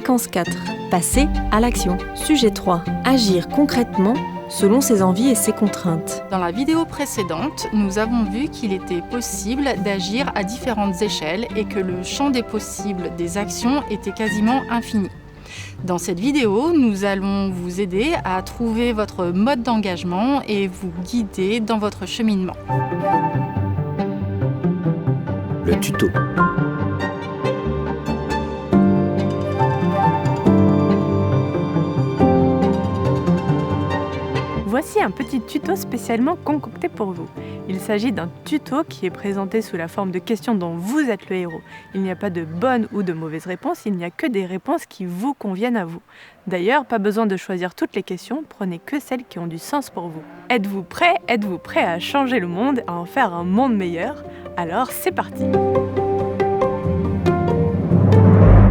Séquence 4. Passer à l'action. Sujet 3. Agir concrètement selon ses envies et ses contraintes. Dans la vidéo précédente, nous avons vu qu'il était possible d'agir à différentes échelles et que le champ des possibles des actions était quasiment infini. Dans cette vidéo, nous allons vous aider à trouver votre mode d'engagement et vous guider dans votre cheminement. Le tuto. Voici un petit tuto spécialement concocté pour vous. Il s'agit d'un tuto qui est présenté sous la forme de questions dont vous êtes le héros. Il n'y a pas de bonne ou de mauvaise réponse, il n'y a que des réponses qui vous conviennent à vous. D'ailleurs, pas besoin de choisir toutes les questions, prenez que celles qui ont du sens pour vous. Êtes-vous prêt à changer le monde, à en faire un monde meilleur? Alors c'est parti!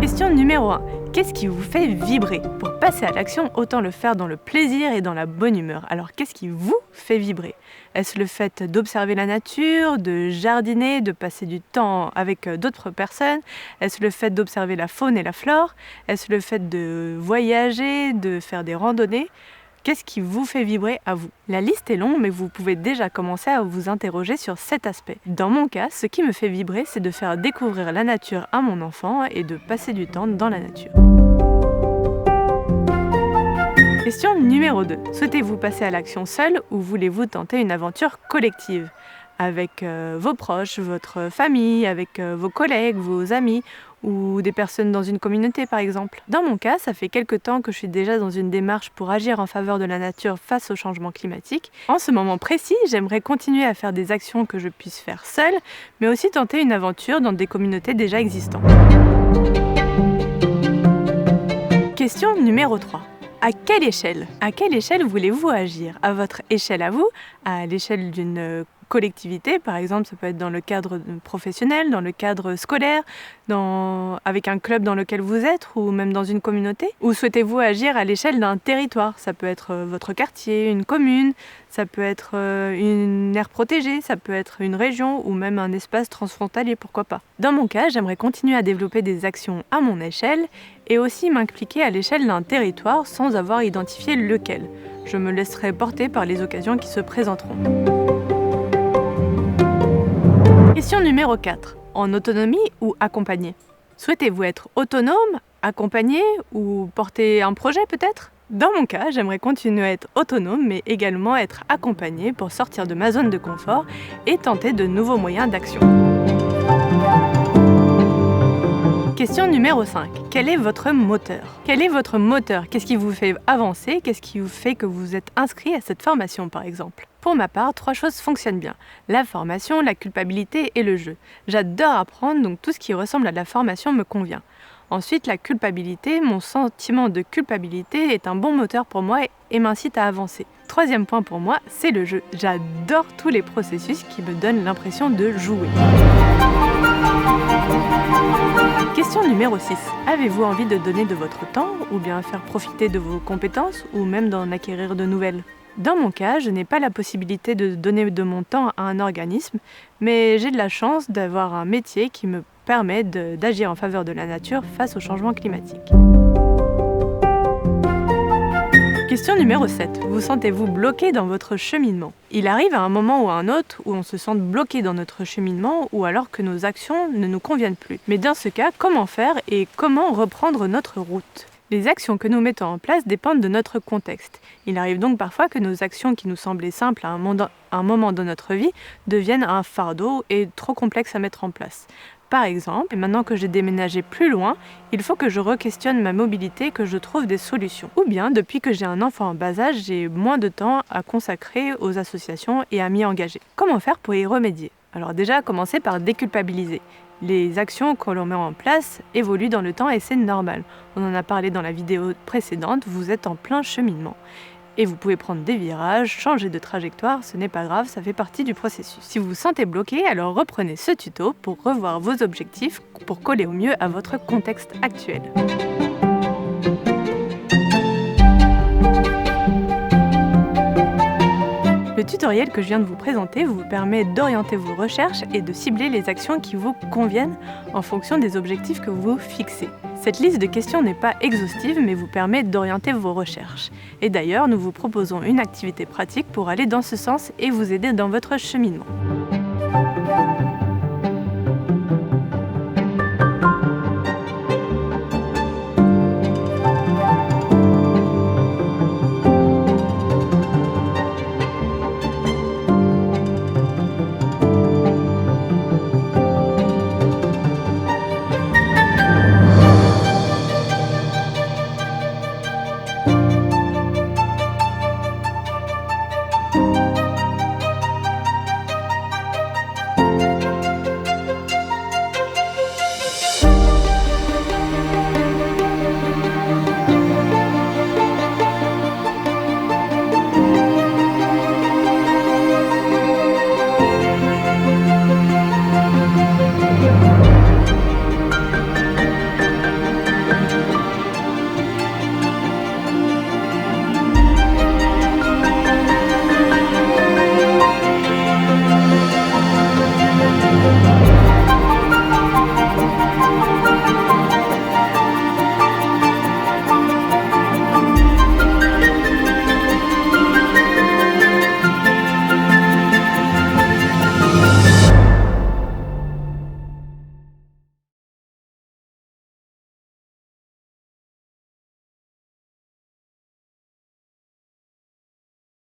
Question numéro 1. Qu'est-ce qui vous fait vibrer? Pour passer à l'action, autant le faire dans le plaisir et dans la bonne humeur. Alors qu'est-ce qui vous fait vibrer? Est-ce le fait d'observer la nature, de jardiner, de passer du temps avec d'autres personnes? Est-ce le fait d'observer la faune et la flore? Est-ce le fait de voyager, de faire des randonnées? Qu'est-ce qui vous fait vibrer à vous? La liste est longue, mais vous pouvez déjà commencer à vous interroger sur cet aspect. Dans mon cas, ce qui me fait vibrer, c'est de faire découvrir la nature à mon enfant et de passer du temps dans la nature. Question numéro 2. Souhaitez-vous passer à l'action seul ou voulez-vous tenter une aventure collective? Avec vos proches, votre famille, avec vos collègues, vos amis ou des personnes dans une communauté par exemple. Dans mon cas, ça fait quelque temps que je suis déjà dans une démarche pour agir en faveur de la nature face au changement climatique. En ce moment précis, j'aimerais continuer à faire des actions que je puisse faire seule, mais aussi tenter une aventure dans des communautés déjà existantes. Question numéro 3. À quelle échelle? À quelle échelle voulez-vous agir? À votre échelle à vous? À l'échelle d'une collectivité, par exemple, ça peut être dans le cadre professionnel, dans le cadre scolaire, avec un club dans lequel vous êtes ou même dans une communauté? Ou souhaitez-vous agir à l'échelle d'un territoire? Ça peut être votre quartier, une commune, ça peut être une aire protégée, ça peut être une région ou même un espace transfrontalier, pourquoi pas. Dans mon cas, j'aimerais continuer à développer des actions à mon échelle et aussi m'impliquer à l'échelle d'un territoire sans avoir identifié lequel. Je me laisserai porter par les occasions qui se présenteront. Question numéro 4. En autonomie ou accompagné? Souhaitez-vous être autonome, accompagné ou porter un projet peut-être? Dans mon cas, j'aimerais continuer à être autonome mais également être accompagné pour sortir de ma zone de confort et tenter de nouveaux moyens d'action. Question numéro 5. Quel est votre moteur? Quel est votre moteur? Qu'est-ce qui vous fait avancer? Qu'est-ce qui vous fait que vous êtes inscrit à cette formation par exemple? Pour ma part, 3 choses fonctionnent bien. La formation, la culpabilité et le jeu. J'adore apprendre, donc tout ce qui ressemble à la formation me convient. Ensuite, la culpabilité, mon sentiment de culpabilité est un bon moteur pour moi et m'incite à avancer. 3e point pour moi, c'est le jeu. J'adore tous les processus qui me donnent l'impression de jouer. Question numéro 6. Avez-vous envie de donner de votre temps ou bien faire profiter de vos compétences ou même d'en acquérir de nouvelles? Dans mon cas, je n'ai pas la possibilité de donner de mon temps à un organisme, mais j'ai de la chance d'avoir un métier qui me permet d'agir en faveur de la nature face au changement climatique. Question numéro 7. Vous sentez-vous bloqué dans votre cheminement? Il arrive à un moment ou à un autre où on se sent bloqué dans notre cheminement ou alors que nos actions ne nous conviennent plus. Mais dans ce cas, comment faire et comment reprendre notre route? Les actions que nous mettons en place dépendent de notre contexte. Il arrive donc parfois que nos actions qui nous semblaient simples à un moment de notre vie deviennent un fardeau et trop complexes à mettre en place. Par exemple, maintenant que j'ai déménagé plus loin, il faut que je re-questionne ma mobilité et que je trouve des solutions. Ou bien, depuis que j'ai un enfant en bas âge, j'ai moins de temps à consacrer aux associations et à m'y engager. Comment faire pour y remédier? Alors déjà, commencer par déculpabiliser. Les actions que l'on met en place évoluent dans le temps et c'est normal. On en a parlé dans la vidéo précédente, vous êtes en plein cheminement. Et vous pouvez prendre des virages, changer de trajectoire, ce n'est pas grave, ça fait partie du processus. Si vous vous sentez bloqué, alors reprenez ce tuto pour revoir vos objectifs pour coller au mieux à votre contexte actuel. Le tutoriel que je viens de vous présenter vous permet d'orienter vos recherches et de cibler les actions qui vous conviennent en fonction des objectifs que vous fixez. Cette liste de questions n'est pas exhaustive, mais vous permet d'orienter vos recherches. Et d'ailleurs, nous vous proposons une activité pratique pour aller dans ce sens et vous aider dans votre cheminement.